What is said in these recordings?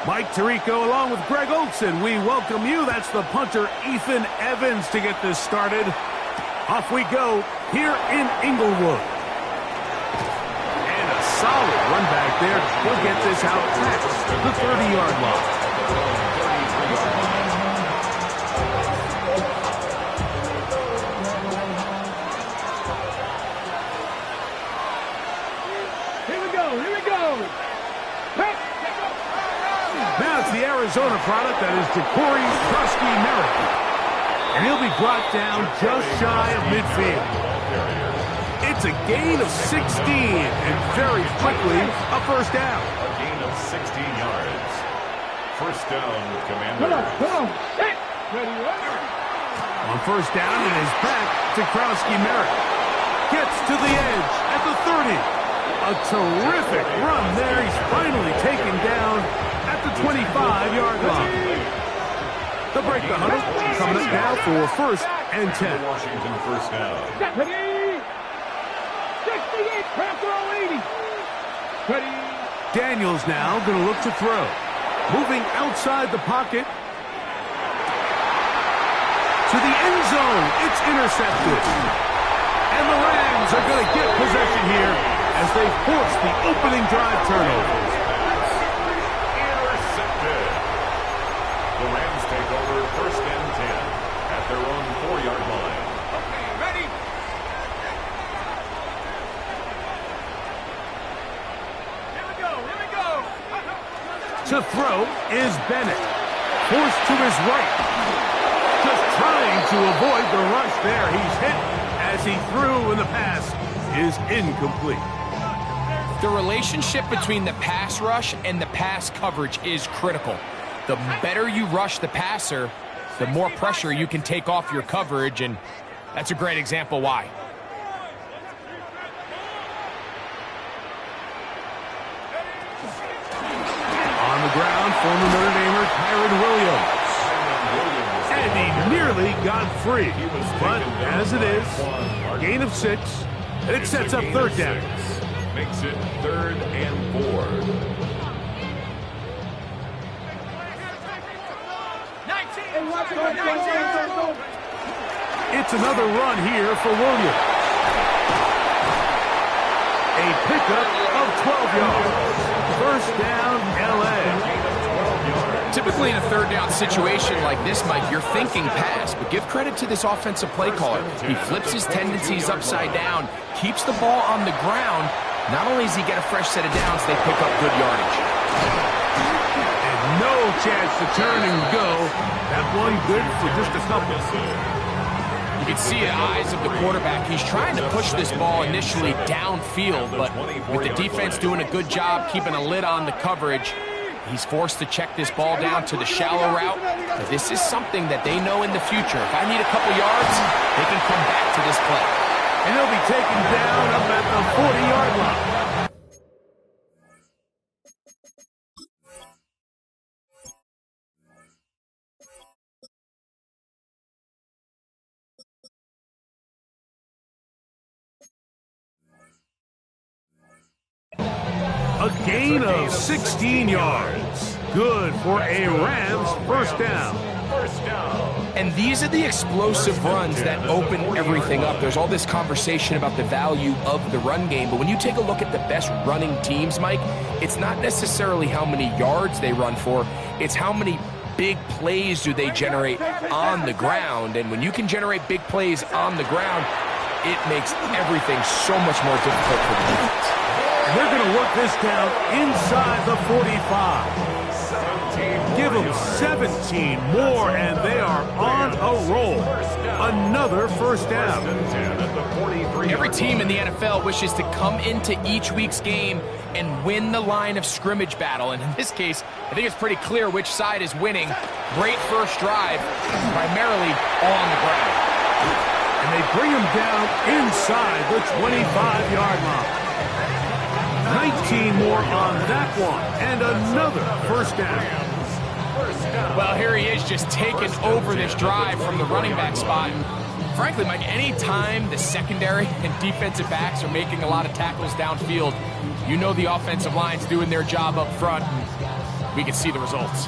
Mike Tirico along with Greg Olson. We welcome you. That's the punter, Ethan Evans, to get this started. Off we go here in Inglewood. And a solid run back there. He'll get this out past the 30-yard line. Now it's the Arizona product, that is Ja'Cory Krusty-Merritt. And he'll be brought down just shy of midfield. It's a gain of 16, and very quickly, a first down. A gain of 16 yards. First down, Commanders. Come on. Hey. On first down, it is back to Krusty-Merritt. Gets to the edge at the 30. A terrific run there. He's finally taken down at the 25-yard line. They'll break the huddle. Coming up now for first and 10. Washington first down. 68, Panther 80. Ready. Daniels now going to look to throw. Moving outside the pocket. To the end zone. It's intercepted. And the Rams are going to get possession here as they force the opening drive turnover. Intercepted. The Rams take over first and 10 at their own 4-yard line. Okay, ready. Here we go. To throw is Bennett. Forced to his right. Just trying to avoid the rush there. He's hit as he threw, and the pass is incomplete. The relationship between the pass rush and the pass coverage is critical. The better you rush the passer, the more pressure you can take off your coverage, and that's a great example why. On the ground, former Notre Damer Kyren Williams. And he nearly got free. But as it is, gain of 6, and it sets up third down. Makes it 3rd and 4. It's another run here for Williams. A pickup of 12 yards. First down, L.A. Typically in a third down situation like this, Mike, you're thinking pass, but give credit to this offensive play caller. He flips his tendencies upside down, keeps the ball on the ground. Not only does he get a fresh set of downs, they pick up good yardage. And no chance to turn and go. That one good for just a couple. You can see the eyes of the quarterback. He's trying to push this ball initially downfield, but with the defense doing a good job keeping a lid on the coverage, he's forced to check this ball down to the shallow route. But this is something that they know in the future. If I need a couple yards, they can come back to this play. And he'll be taken down up at the 40-yard line. A gain of 16 yards. Good for a Rams first down. And these are the explosive runs that open everything up. There's all this conversation about the value of the run game, but when you take a look at the best running teams, Mike, it's not necessarily how many yards they run for, it's how many big plays do they generate on the ground. And when you can generate big plays on the ground, it makes everything so much more difficult for the defense. And they're going to work this down inside the 45. Give them 17 more, and they are on a roll. Another first down. Every team in the NFL wishes to come into each week's game and win the line of scrimmage battle. And in this case, I think it's pretty clear which side is winning. Great first drive, primarily on the ground. And they bring him down inside the 25-yard line. 19 more on that one, and another first down. Well, here he is just taking over this drive from the running back spot. And frankly, Mike, any time the secondary and defensive backs are making a lot of tackles downfield, you know the offensive line's doing their job up front. we can see the results.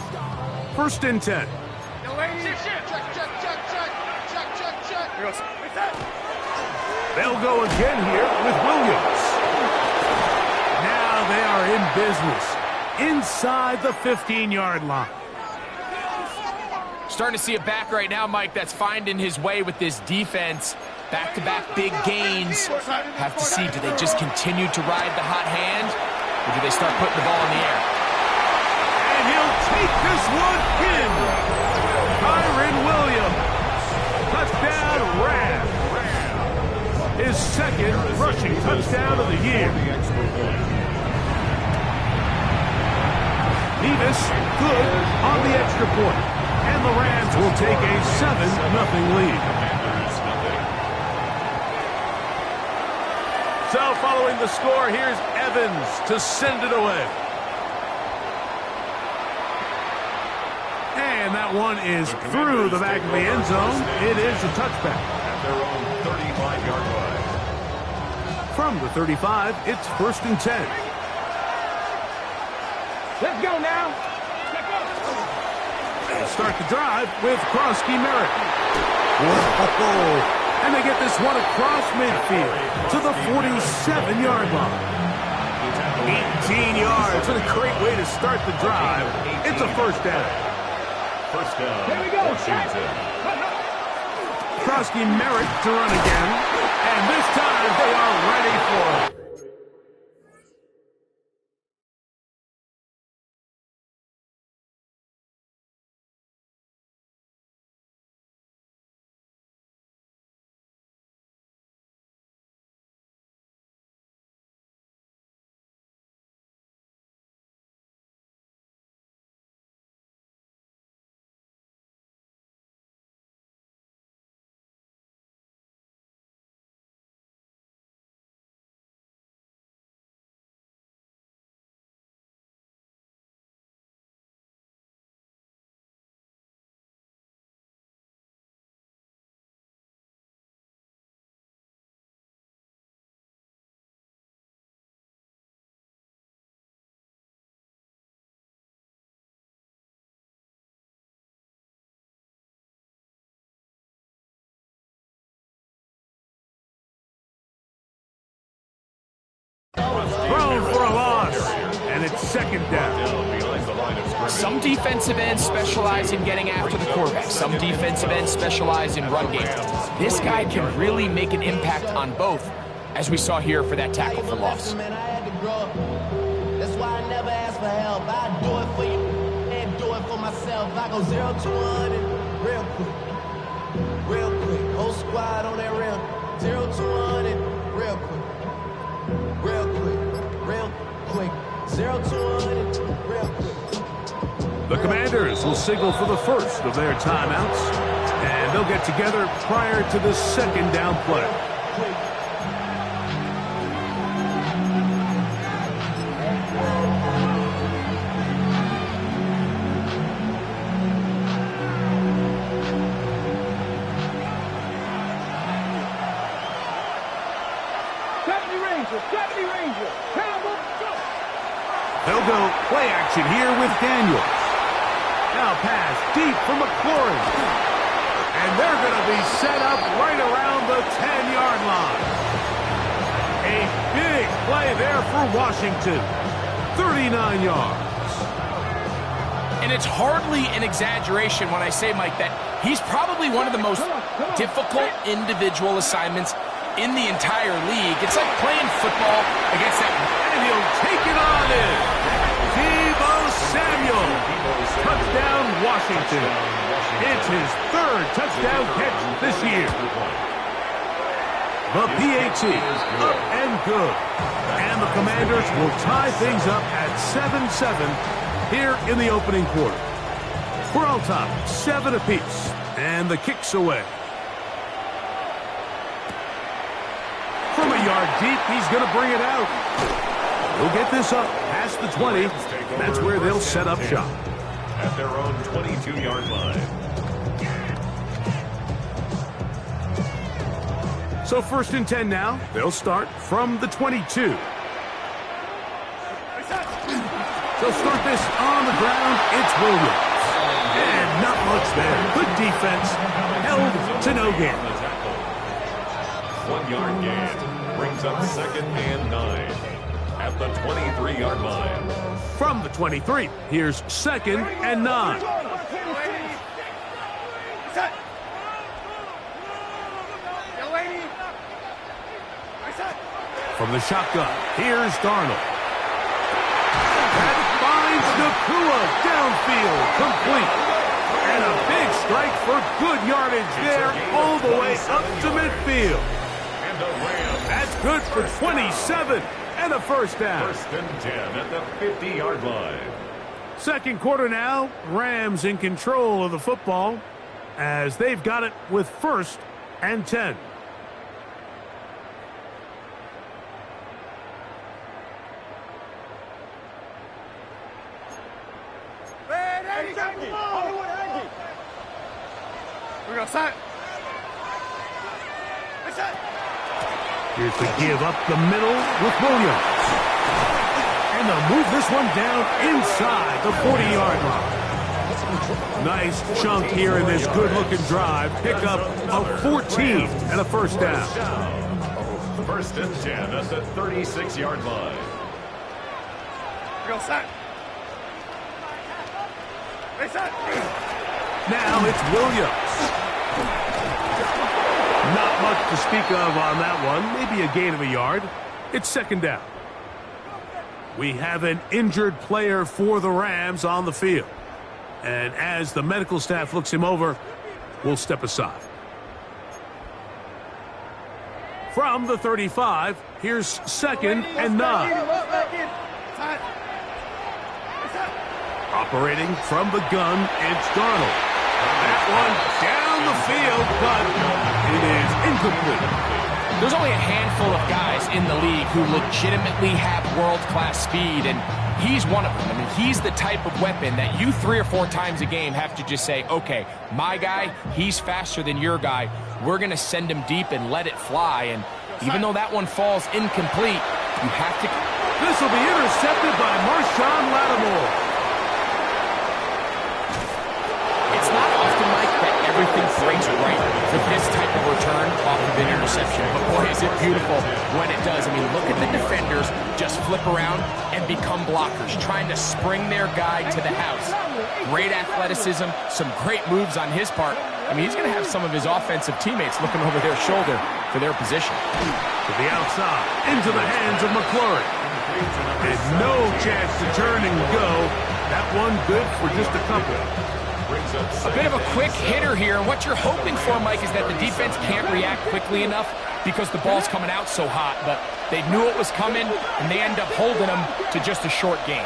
1st and 10. They'll go again here with Williams. Now they are in business inside the 15-yard line. Starting to see it back right now, Mike, that's finding his way with this defense. Back-to-back big gains. Have to see, do they just continue to ride the hot hand, or do they start putting the ball in the air? And he'll take this one in. Kyren Williams. Touchdown, Rams. His 2nd rushing touchdown of the year. Nevis good on the extra point. And the Rams will take a 7-0 lead. So following the score, here's Evans to send it away. And that one is through the back of the end zone. It is a touchback. At their own 35-yard line. From the 35, it's 1st and 10. Let's go now. Let's go. They start the drive with Krosky Merritt. Whoa. And they get this one across midfield to the 47-yard line. 18 yards. What a great way to start the drive. It's a 1st down. 1st down. Here we go. Washington. Krosky Merritt to run again. And this time they are ready for it. Thrown for a loss. And it's 2nd down. Behind the line of scrimmage. Some defensive ends specialize in getting after the quarterback. Some defensive ends specialize in run game. This guy can really make an impact on both, as we saw here for that tackle for loss. That's why I never ask for help. I do it for you and do it for myself. I go 0 to 100 real quick. Real quick. Whole squad on that real. 0 to 100 real quick. Real quick. Real quick. 0 to 100 real quick. The Commanders will signal for the first of their timeouts. And they'll get together prior to the 2nd down play. They'll go play action here with Daniels. Now pass deep for McLaurin. And they're going to be set up right around the 10-yard line. A big play there for Washington. 39 yards. And it's hardly an exaggeration when I say, Mike, that he's probably one of the most difficult individual assignments in the entire league. It's like playing football against that. And he'll take it on in. Deebo Samuel. Touchdown, Washington. It's his 3rd touchdown catch this year. The PAT up and good. And the Commanders will tie things up at 7-7 here in the opening quarter. We're all tied 7 apiece. And the kick's away. From a yard deep, he's going to bring it out. He'll get this up past the 20. That's where they'll set up shop. At their own 22-yard line. So 1st and 10 now. They'll start from the 22. They'll start this on the ground. It's Williams. And not much there. Good defense. Held to no gain. 1 yard gain. Brings up 2nd and 9 at the 23-yard line. From the 23, here's 2nd and 9. From the shotgun, here's Darnold. That finds Nakua downfield, complete. And a big strike for good yardage there, all the way up to midfield. And a Ram. That's good for 27 and a first down. 1st and 10 at the 50-yard line. Second quarter now, Rams in control of the football as they've got it with 1st and 10. We're going to set. Here's the give up the middle with Williams. And they'll move this one down inside the 40-yard line. Nice chunk here in this good-looking drive. Pick up a 14 and a first down. 1st and 10 at the 36-yard line. We're going to set. Now it's Williams. Not much to speak of on that one. Maybe a gain of a yard. It's 2nd down. We have an injured player for the Rams on the field. And as the medical staff looks him over, we'll step aside. From the 35, here's 2nd and 9. Operating from the gun, it's Darnold. That one down the field, but it is incomplete. There's only a handful of guys in the league who legitimately have world-class speed, and he's one of them. I mean, he's the type of weapon that you 3 or 4 times a game have to just say, okay, my guy, he's faster than your guy. We're going to send him deep and let it fly, and even though that one falls incomplete, you have to... This will be intercepted by Marshawn Lattimore. It's not often, Mike, that everything breaks right for this type of return off of an interception. But boy, is it beautiful when it does. I mean, look at the defenders just flip around and become blockers, trying to spring their guy to the house. Great athleticism, some great moves on his part. I mean, he's going to have some of his offensive teammates looking over their shoulder for their position. To the outside, into the hands of McClurry. And no chance to turn and go. That one good for just a couple. A bit of a quick hitter here, and what you're hoping for, Mike, is that the defense can't react quickly enough because the ball's coming out so hot, but they knew it was coming, and they end up holding them to just a short gain.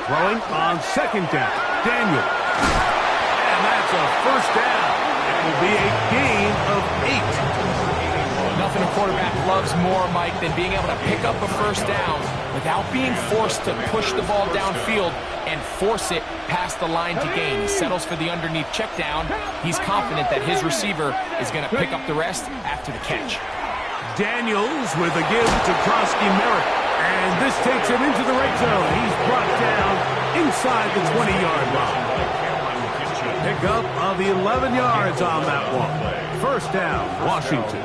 Throwing on 2nd down, Daniel. And that's a first down. It will be a gain of 8. Nothing a quarterback loves more, Mike, than being able to pick up a first down without being forced to push the ball downfield and force it past the line to gain. He settles for the underneath check down. He's confident that his receiver is going to pick up the rest after the catch. Daniels with a give to Krosky Merritt. And this takes him into the red zone. He's brought down inside the 20-yard line. Pick up of 11 yards on that one. First down, Washington.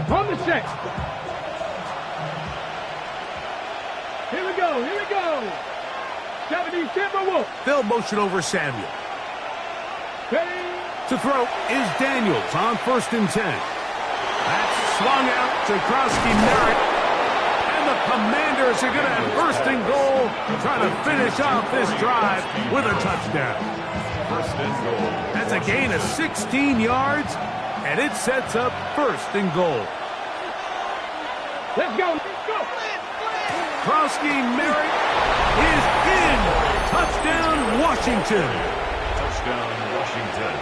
From the check. Here we go. Here we go. 70 Timberwolves. They'll motion over Samuel. Ready. To throw is Daniels on 1st and 10. That's swung out to Krosky Merritt. And the Commanders are going to have 1st and goal, trying to finish off this drive with a touchdown. 1st and goal. That's a gain of 16 yards, and it sets up 1st and goal. Let's go. Let's go. Krosky Merritt is in. Touchdown, Washington. Touchdown, Washington.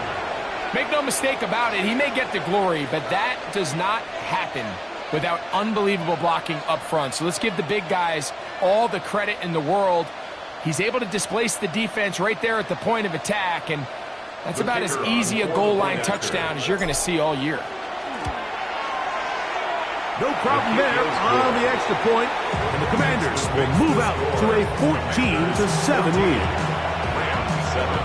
Make no mistake about it, he may get the glory, but that does not happen without unbelievable blocking up front. So let's give the big guys all the credit in the world. He's able to displace the defense right there at the point of attack, and That's about as easy a goal line touchdown as you're going to see all year. No problem there on the extra point, and the Commanders will move out to a 14-7 lead. Rams 7.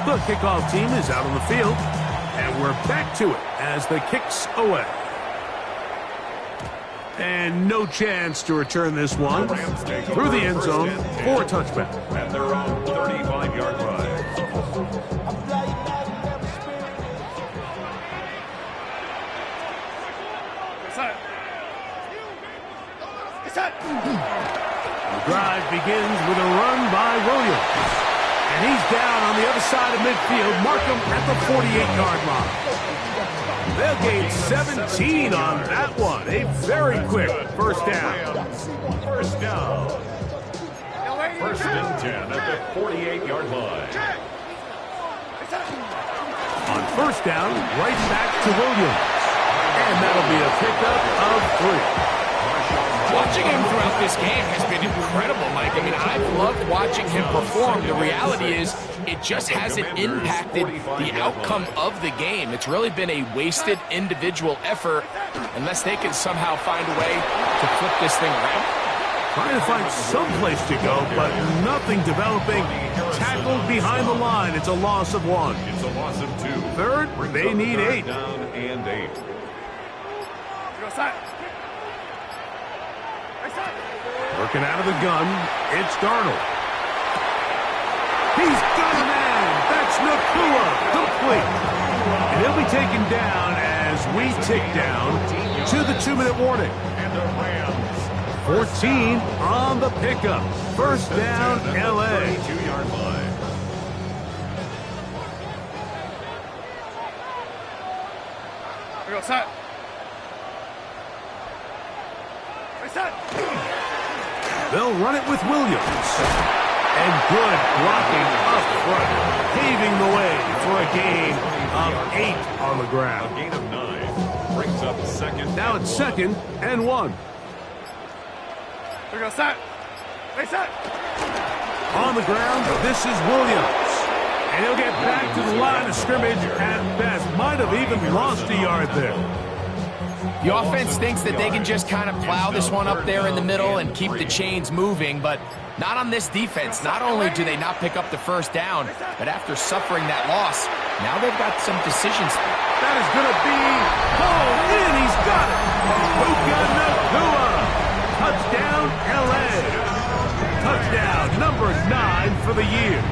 The kickoff team is out on the field, and we're back to it as the kick's away. And no chance to return this one through the end zone for a touchback. At their own 35-yard line. The drive begins with a run by Williams. And he's down on the other side of midfield. Mark him at the 48-yard line. They'll gain 17 on that one. A very quick first down. First down. First and 10 at the 48-yard line. On first down, right back to Williams. And that'll be a pickup of 3. Watching him throughout this game has been incredible, Mike. I mean, I've loved watching him perform. The reality is it just hasn't impacted the outcome of the game. It's really been a wasted individual effort unless they can somehow find a way to flip this thing around. Trying to find some place to go, but nothing developing. Tackled behind the line. It's a loss of 1. It's a loss of 2. Third, they need 8. Down and 8. Working out of the gun, it's Darnold. He's got a man. That's Nakua. Complete. And he'll be taken down as we tick down to the 2-minute warning. And the Rams 14 on the pickup. First down, L.A. 32-yard line. They'll run it with Williams. And good blocking up front, paving the way for a gain of 8 on the A ground. gain of 9 brings up second. Now it's 2nd and 1. On the ground, this is Williams. And he'll get back to the line of scrimmage at best. Might have even lost a yard there. The offense thinks that they can just kind of plow this one up there in the middle and keep the chains moving, but not on this defense. Not only do they not pick up the first down, but after suffering that loss, now they've got some decisions. That is going to be pulled in. He's got it. Puka Nakua. Touchdown, L.A. Touchdown, number 9 for the year.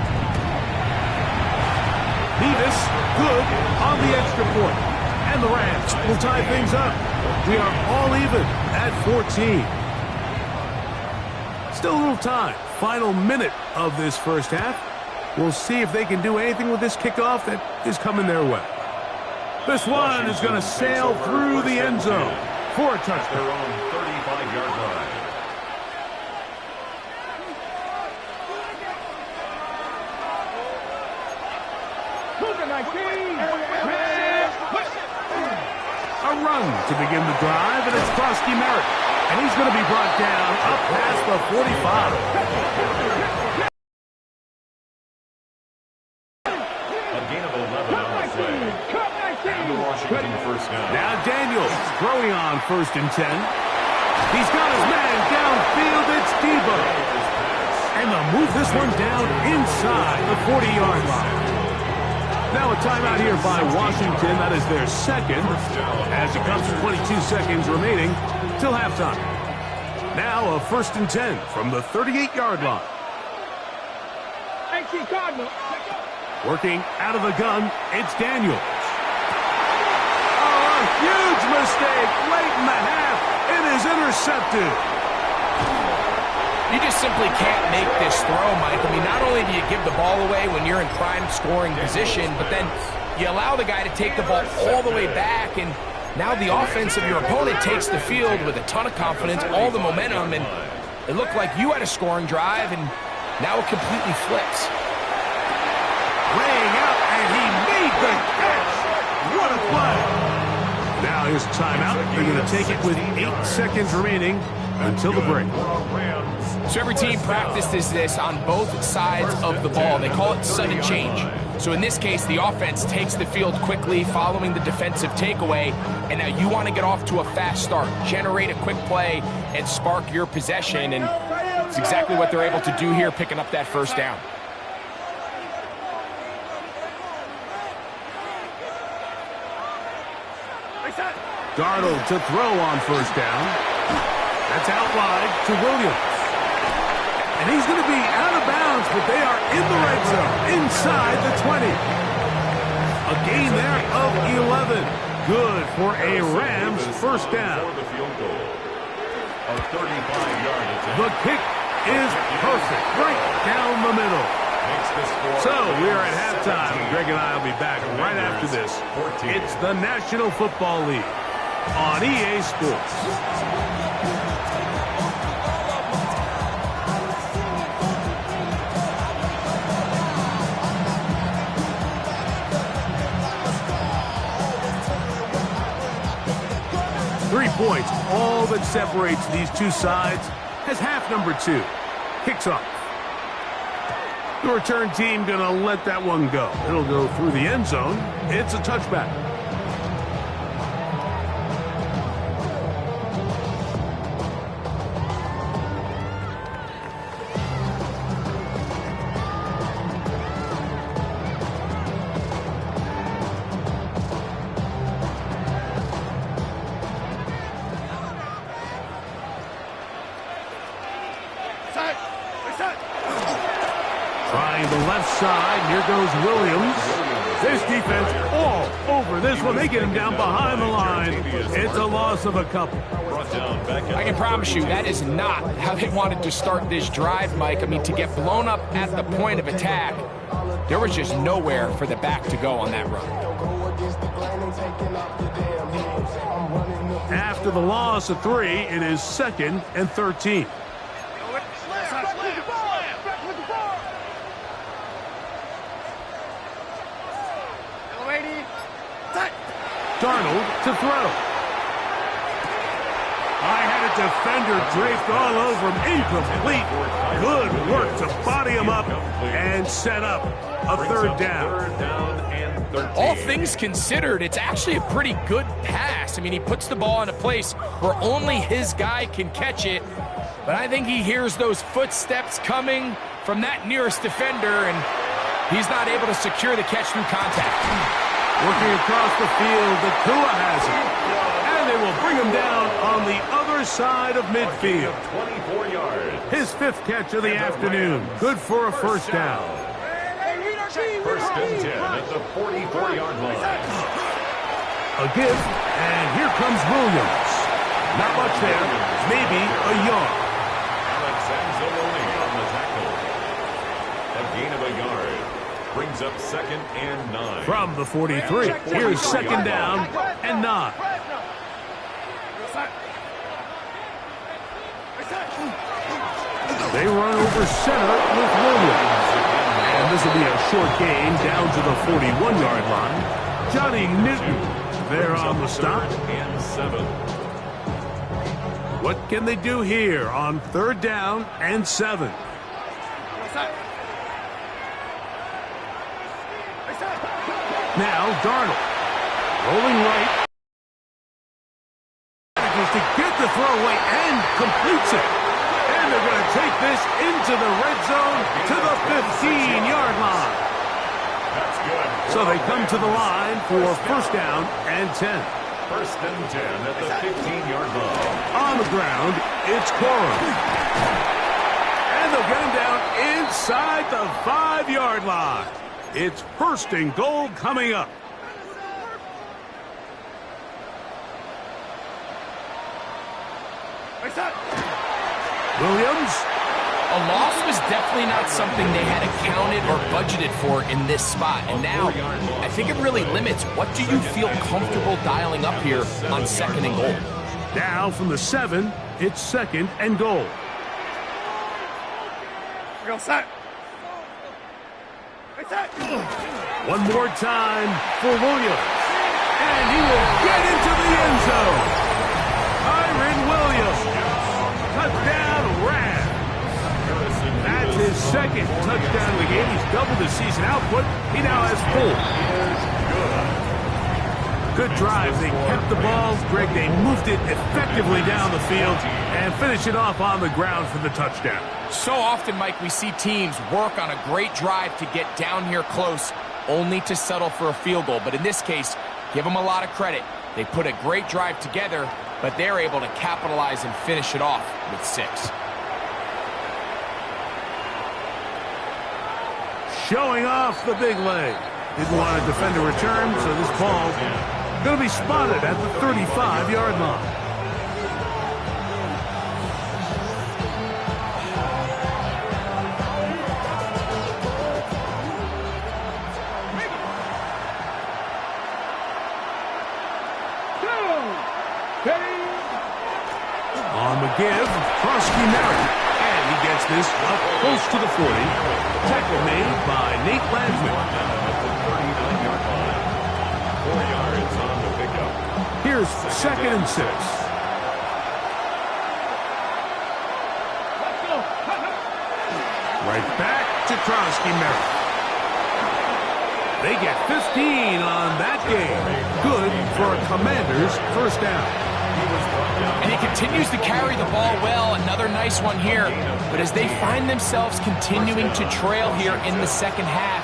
Nevis, good on the extra point. And the Rams will tie things up. We are all even at 14. Still a little time. Final minute of this first half. We'll see if they can do anything with this kickoff that is coming their way. This one is going to sail through the end zone for a touchdown. Their own 35-yard line. A run to begin the drive, and it's Krosky Merritt. And he's going to be brought down up past the 45. A gain of 11 on the play. And the Washington first down. Now Daniels throwing on 1st and 10. He's got his man downfield. It's Debo. And they'll move this one down inside the 40-yard line. Now a timeout here by Washington. That is their second as it comes to 22 seconds remaining till halftime. Now a 1st and 10 from the 38-yard line. Working out of the gun, it's Daniels. Oh, a huge mistake late in the half. It is intercepted. You just simply can't make this throw, Mike. I mean, not only do you give the ball away when you're in prime scoring position, but then you allow the guy to take the ball all the way back, and now the offense of your opponent takes the field with a ton of confidence, all the momentum, and it looked like you had a scoring drive, and now it completely flips. Laying out, and he made the catch. What a play. Now his timeout. They're going to take it with 8 seconds remaining until the break. So every team practices this on both sides of the ball. They call it sudden change. So in this case, the offense takes the field quickly following the defensive takeaway, and now you want to get off to a fast start, generate a quick play, and spark your possession, and it's exactly what they're able to do here, picking up that first down. Darnold to throw on first down. That's out wide to Williams. And he's going to be out of bounds, but they are in the red zone, inside the 20. A gain there of 11. Good for a Rams first down. The kick is perfect, right down the middle. So we are at halftime. Greg and I will be back right after this. It's the National Football League on EA Sports. Three points, all that separates these two sides, as half number 2 kicks off. The return team going to let that one go. It'll go through the end zone. It's a touchback. Trying the left side. Here goes Williams. This defense all over this one. They get him down behind the line. It's a loss of a couple. I can promise you that is not how they wanted to start this drive, Mike. I mean, to get blown up at the point of attack, there was just nowhere for the back to go on that run. After the loss of 3, it is 2nd and 13. Darnold to throw. I had a defender draped all over him. Incomplete. Good work to body him up and set up a third down. All things considered, it's actually a pretty good pass. I mean, he puts the ball in a place where only his guy can catch it. But I think he hears those footsteps coming from that nearest defender, and he's not able to secure the catch through contact. Working across the field, the Tua has it. And they will bring him down on the other side of midfield. 24 yards. His 5th catch of the afternoon. Good for a first down. First and 10 at the 44-yard line. A give, and here comes Williams. Not much there, maybe a yard. Alexander on the tackle. A gain of a yard. Brings up 2nd and 9. From the 43, here's 2nd down and 9. They run over center with Williams. And this will be a short gain down to the 41-yard line. Johnny Newton there on the stop. And 7. What can they do here on 3rd down and 7? Now Darnold rolling right. Manages to get the throw away and completes it. And they're going to take this into the red zone to the 15-yard line. That's good. So they come to the line for first down and 10. First and 10 at the 15-yard line. On the ground, it's Corum. And they'll get him down inside the 5-yard line. It's 1st and goal coming up. Williams a loss was definitely not something they had accounted or budgeted for in this spot. And now, I think it really limits what do you feel comfortable dialing up here on 2nd and goal. Now from the 7, it's 2nd and goal. Go set. One more time for Williams. And he will get into the end zone. Kyren Williams. Touchdown, Rams. That's his 2nd touchdown of the game. He's doubled his season output. He now has 4. Good drive. They kept the ball. Greg, they moved it effectively down the field and finished it off on the ground for the touchdown. So often, Mike, we see teams work on a great drive to get down here close, only to settle for a field goal. But in this case, give them a lot of credit. They put a great drive together, but they're able to capitalize and finish it off with 6. Showing off the big leg. Didn't want to defend a return, so this ball going to be spotted at the 35-yard line. On the give, Krosky Merritt. And he gets this up close to the 40. Tackle made by Nate Landman. 4 yards on the pickup. Here's 2nd and 6. Right back to Krosky Merritt. They get 15 on that game. Good for a Commanders first down. And he continues to carry the ball well. Another nice one here. But as they find themselves continuing to trail here in the second half,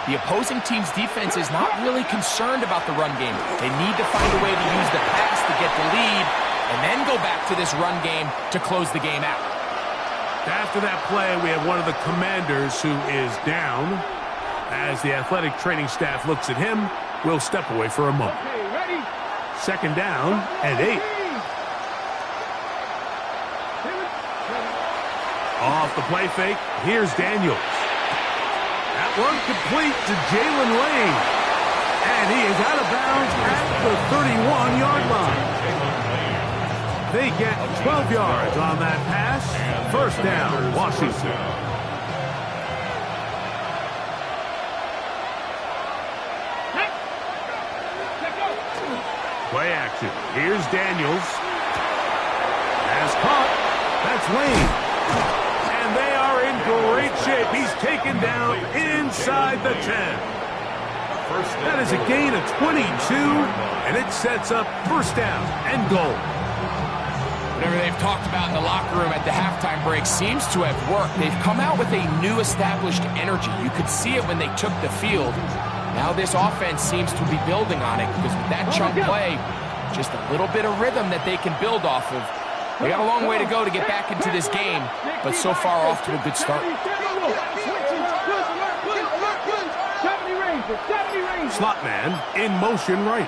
the opposing team's defense is not really concerned about the run game. They need to find a way to use the pass to get the lead and then go back to this run game to close the game out. After that play, we have one of the Commanders who is down. As the athletic training staff looks at him, we'll step away for a moment. Okay, ready? 2nd down and 8. Off the play fake, here's Daniels. That one complete to Jalen Lane. And he is out of bounds at the 31-yard line. They get 12 yards on that pass. First down, Washington. Play action. Here's Daniels. Has caught. That's Lane. And they are in great shape. He's taken down inside the 10. That is a gain of 22, and it sets up first down and goal. Whatever they've talked about in the locker room at the halftime break seems to have worked. They've come out with a new established energy. You could see it when they took the field. Now this offense seems to be building on it because with that chunk play, just a little bit of rhythm that they can build off of. They got a long way to go to get back into this game, but so far off to a good start. Slot man in motion right.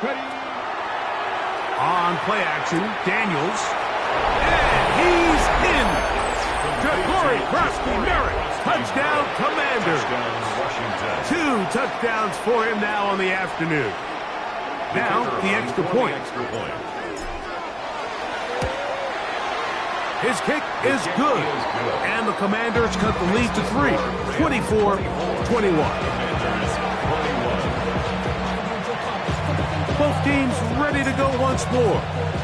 On play action, Daniels. And he's in. Ja'Cory Krosky-Merritt. Touchdown, Commanders. 2 touchdowns for him now on the afternoon. Now, the extra point. His kick is good. And the Commanders cut the lead to 3. 24-21. Both teams ready to go once more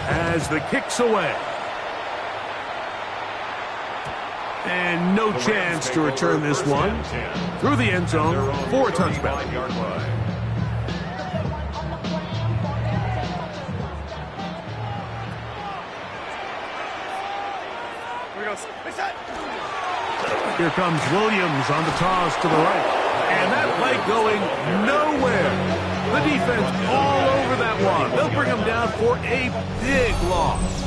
as the kick's away. And no chance to return this one through the end zone for a touchback. Here comes Williams on the toss to the right. And that play going nowhere. The defense all over that one. They'll bring him down for a big loss.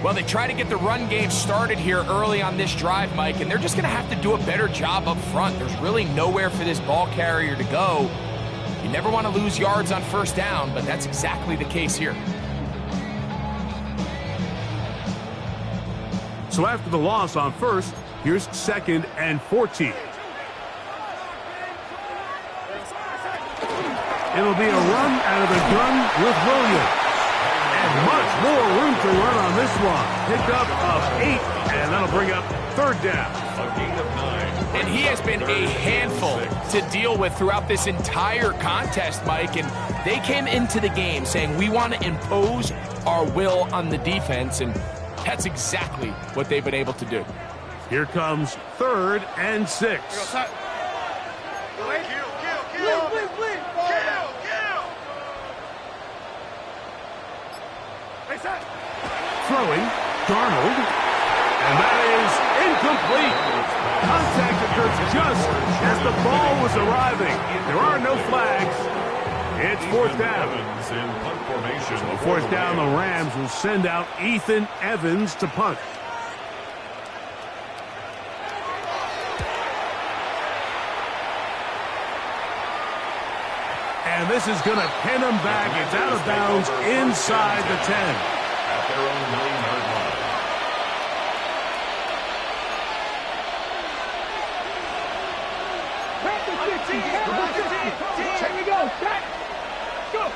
Well, they try to get the run game started here early on this drive, Mike, and they're just going to have to do a better job up front. There's really nowhere for this ball carrier to go. You never want to lose yards on first down, but that's exactly the case here. So after the loss on first, Here's 2nd and 14. It'll be a run out of the gun with Williams. And much more room to run on this one. Pickup of 8, and that'll bring up 3rd down. A gain of 9. And he has been a handful to deal with throughout this entire contest, Mike. And they came into the game saying, we want to impose our will on the defense. And that's exactly what they've been able to do. Here comes 3rd and 6. Throwing, Darnold, and that is incomplete. Contact occurs just as the ball was arriving. There are no flags. It's 4th down. Evans in punt formation. So 4th down, the Rams will send out Ethan Evans to punt. And this is going to pin him back. It's out of bounds inside the 10. At their own 9-yard line. Back to 60. Here we go. Back. Go.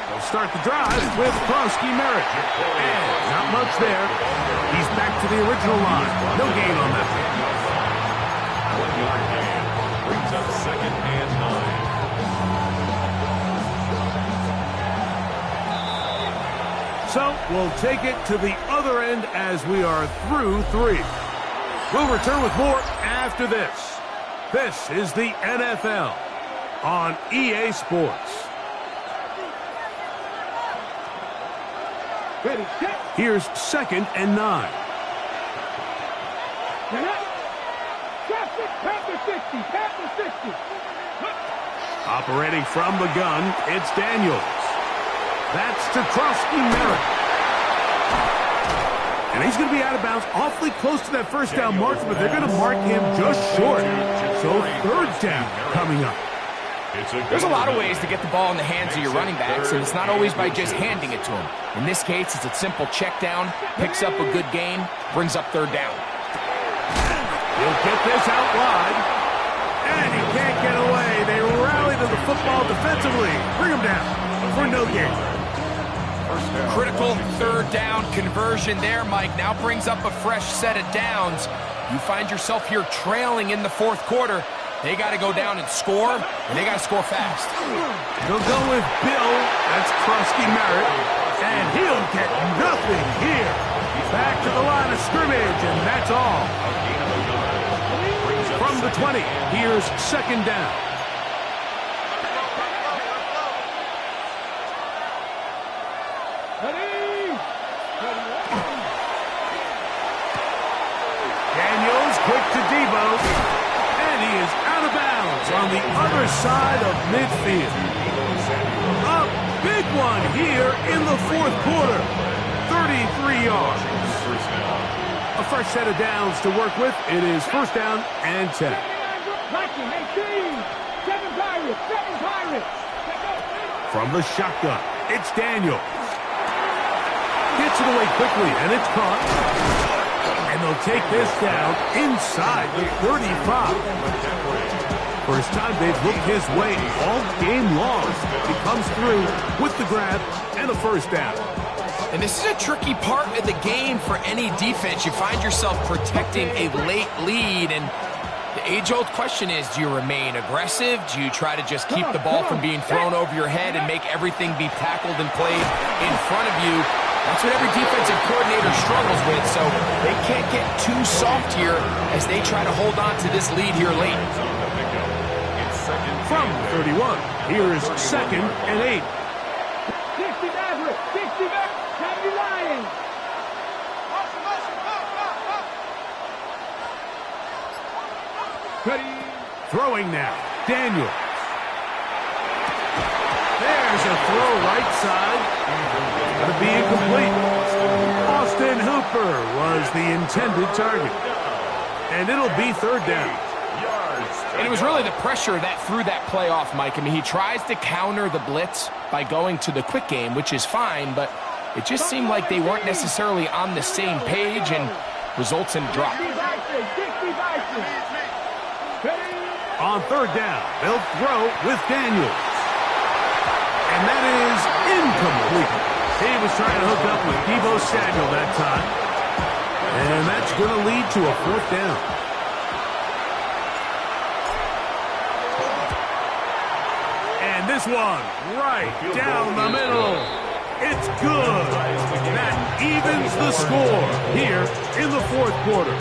They'll start the drive with Krosky Merritt. And not much there. He's back to the original line. No gain on that. 1-yard gain. Brings up 2nd and 9. So we'll take it to the other end as we are through 3. We'll return with more after this. This is the NFL on EA Sports. Ready, set. Here's 2nd and 9. Back to 60. Back to 60. Operating from the gun, it's Daniels. That's to Krosky Merritt. And he's going to be out of bounds awfully close to that 1st down marker, but they're going to mark him just short. So 3rd down coming up. There's a lot of ways to get the ball in the hands of your running backs, and it's not always by just handing it to them. In this case, it's a simple check down, picks up a good gain, brings up 3rd down. He'll get this out wide, and he can't get away. They rally to the football defensively. Bring him down for no gain. Critical 3rd down conversion there, Mike. Now brings up a fresh set of downs. You find yourself here trailing in the 4th quarter. They got to go down and score, and they got to score fast. They'll go with Bill. That's Krosky Merritt. And he'll get nothing here. Back to the line of scrimmage, and that's all. From the 20, here's 2nd down. Daniels quick to Debo, and he is out of bounds on the other side of midfield. A big one here in the 4th quarter, 33 yards. A fresh set of downs to work with. It is 1st down and 10. 7 Pirates. From the shotgun, it's Daniels. Gets it away quickly, and it's caught. And they'll take this down inside the 35. First time they've looked his way all game long. He comes through with the grab and a 1st down. And this is a tricky part of the game for any defense. You find yourself protecting a late lead, and the age-old question is, do you remain aggressive? Do you try to just keep the ball from being thrown over your head and make everything be tackled and played in front of you? That's what every defensive coordinator struggles with, so they can't get too soft here as they try to hold on to this lead here late. From 31, here's 2nd and 8. 60 Maverick. 60 Maverick. County Lions. Ready. Throwing now, Daniels. There's a throw right side. Going to be incomplete. Austin Hooper was the intended target. And it'll be 3rd down. And it was really the pressure that threw that play off, Mike. I mean, he tries to counter the blitz by going to the quick game, which is fine, but it just seemed like they weren't necessarily on the same page and results in a drop. On third down, they'll throw with Daniels. And that is incomplete. He was trying to hook up with Deebo Samuel that time. And that's going to lead to a fourth down. And this one, right down the middle. It's good. That evens the score here in the fourth quarter.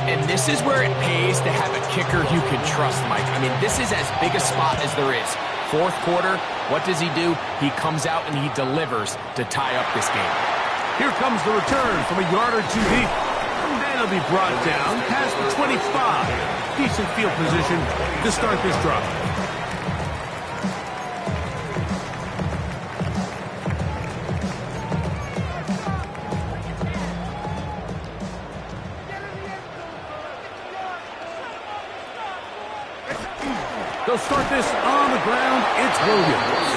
And this is where it pays to have a kicker you can trust, Mike. I mean, this is as big a spot as there is. Fourth quarter, what does he do? He comes out and he delivers to tie up this game. Here comes the return from a yard or two deep. And he'll be brought down past the 25. Decent field position to start this drive. They'll start this on the ground. It's Williams.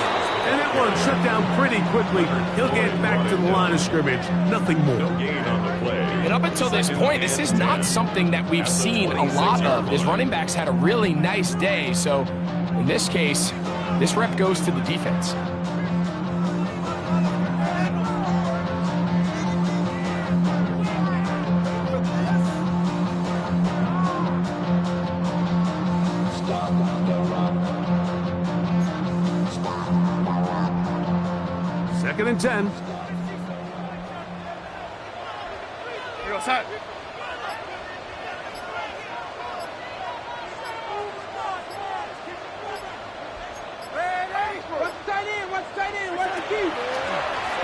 And that one shut down pretty quickly. He'll get back to the line of scrimmage. Nothing more. And up until this point, this is not something that we've seen a lot of. His running backs had a really nice day. So in this case, this rep goes to the defense. Second and 10. Set.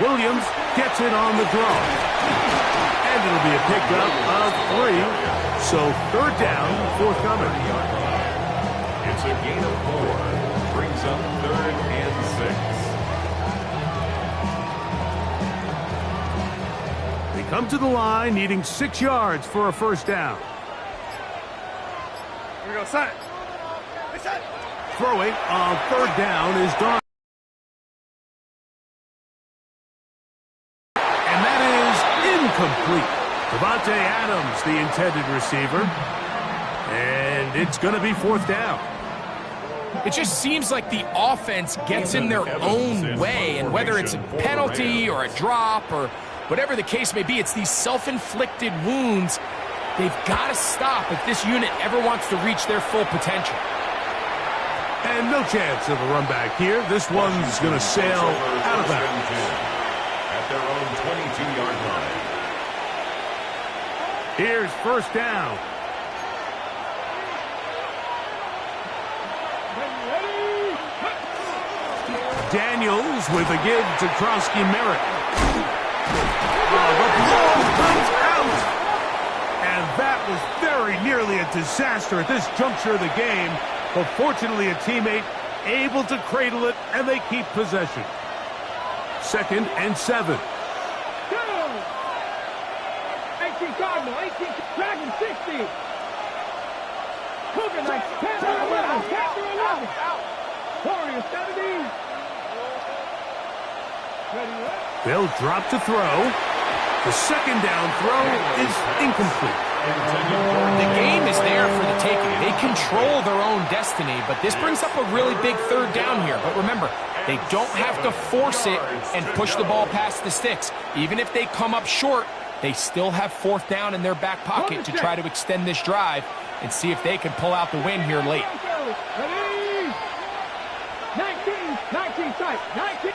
Williams gets it on the draw. And it'll be a pickup of 3. So third down, forthcoming. It's a gain of 4. Brings up third and 6. They come to the line needing 6 yards for a first down. Here we go, set. Throwing on third down is Darn. And that is incomplete. Devontae Adams, the intended receiver. And it's going to be fourth down. It just seems like the offense gets in their own way, and whether it's a penalty or a drop or whatever the case may be, it's these self-inflicted wounds they've got to stop if this unit ever wants to reach their full potential. And no chance of a run back here. This one's going to sail out of bounds. At their own 22-yard line. Here's first down. Daniels with a give to Krosky-Merritt. The ball comes out. And that was very nearly a disaster at this juncture of the game. But fortunately, a teammate able to cradle it, and they keep possession. Second and 7. 18 Cardinal, 18 Dragon 60. Cougar Knights, Panther 11, Panther 11. Warrior 70. They'll drop to throw. The second down throw is incomplete. The game is there for the taking. They control their own destiny, but this brings up a really big third down here. But remember, they don't have to force it and push the ball past the sticks. Even if they come up short, they still have fourth down in their back pocket to try to extend this drive and see if they can pull out the win here late. Ready? 19 tight, 19.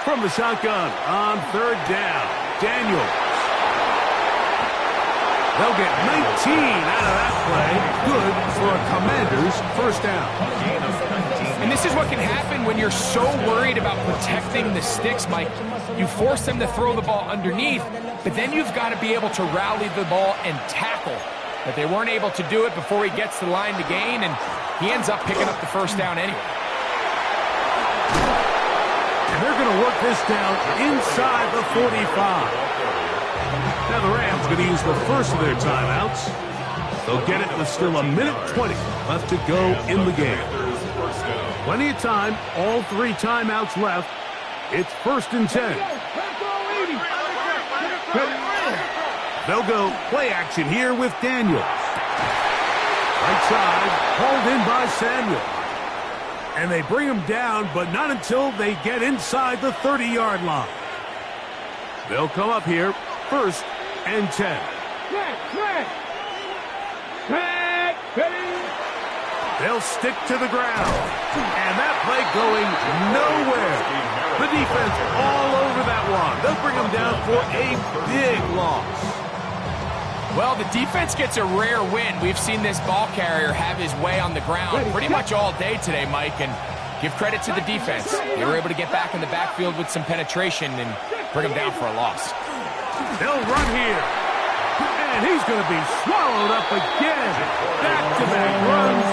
From the shotgun on third down, Daniels. They'll get 19 out of that play. Good for a Commanders first down. And this is what can happen when you're so worried about protecting the sticks, Mike. You force them to throw the ball underneath, but then you've got to be able to rally the ball and tackle. But they weren't able to do it before he gets to the line to gain, and he ends up picking up the first down anyway. And they're going to work this down inside the 45. Now the Rams going to use the first of their timeouts. They'll get it with still a minute 20 left to go in the game. Plenty of time, all 3 timeouts left. It's first and 10. They'll go play action here with Daniels. Right side, hauled in by Samuel. And they bring him down, but not until they get inside the 30-yard line. They'll come up here, 1st and 10. They'll stick to the ground. And that play going nowhere. The defense all over that one. They'll bring them down for a big loss. Well, the defense gets a rare win. We've seen this ball carrier have his way on the ground pretty much all day today, Mike, and give credit to the defense. They were able to get back in the backfield with some penetration and bring them down for a loss. They'll run here. And he's going to be swallowed up again. Back-to-back runs,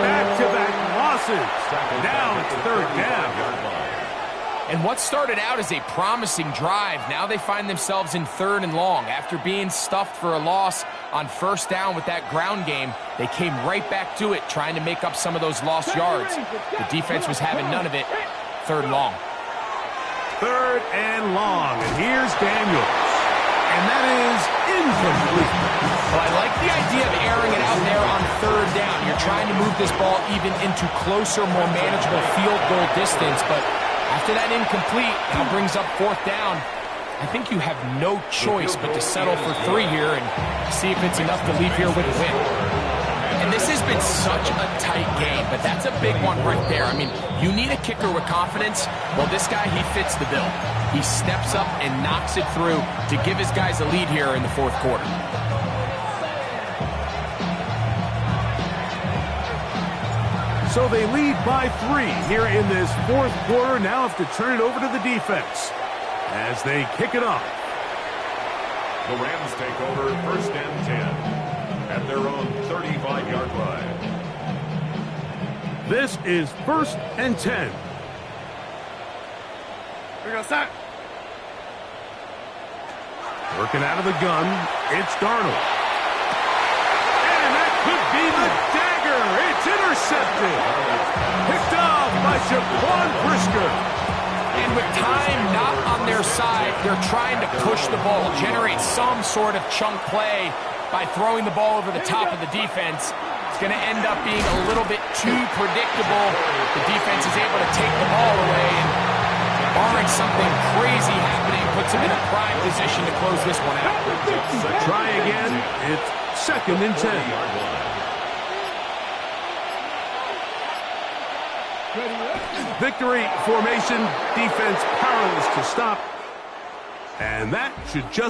back-to-back losses. Now it's 3rd down. And what started out as a promising drive, now they find themselves in 3rd and long. After being stuffed for a loss on 1st down with that ground game, they came right back to it, trying to make up some of those lost yards. The defense was having none of it. 3rd and long. 3rd and long. And here's Daniels. And that is incomplete. Well, I like the idea of airing it out there on 3rd down. You're trying to move this ball even into closer, more manageable field goal distance, but after that incomplete, now brings up 4th down. I think you have no choice but to settle for 3 here and see if it's enough to leave here with a win. And this has been such a tight game, but that's a big one right there. I mean, you need a kicker with confidence. Well, this guy, he fits the bill. He steps up and knocks it through to give his guys a lead here in the 4th quarter. So they lead by 3 here in this 4th quarter. Now have to turn it over to the defense as they kick it off. The Rams take over 1st and 10 at their own 35-yard line. This is 1st and 10. We're going to start. Working out of the gun, it's Darnold. And that could be the dagger. It's intercepted. Picked off by Jaquan Brisker. And with time not on their side, they're trying to push the ball, generate some sort of chunk play by throwing the ball over the top of the defense. It's going to end up being a little bit too predictable. The defense is able to take the ball away, and barring something crazy happening, puts them in a prime position to close this one out. Try again. It's 2nd and 10. Victory formation, defense powerless to stop. And that should just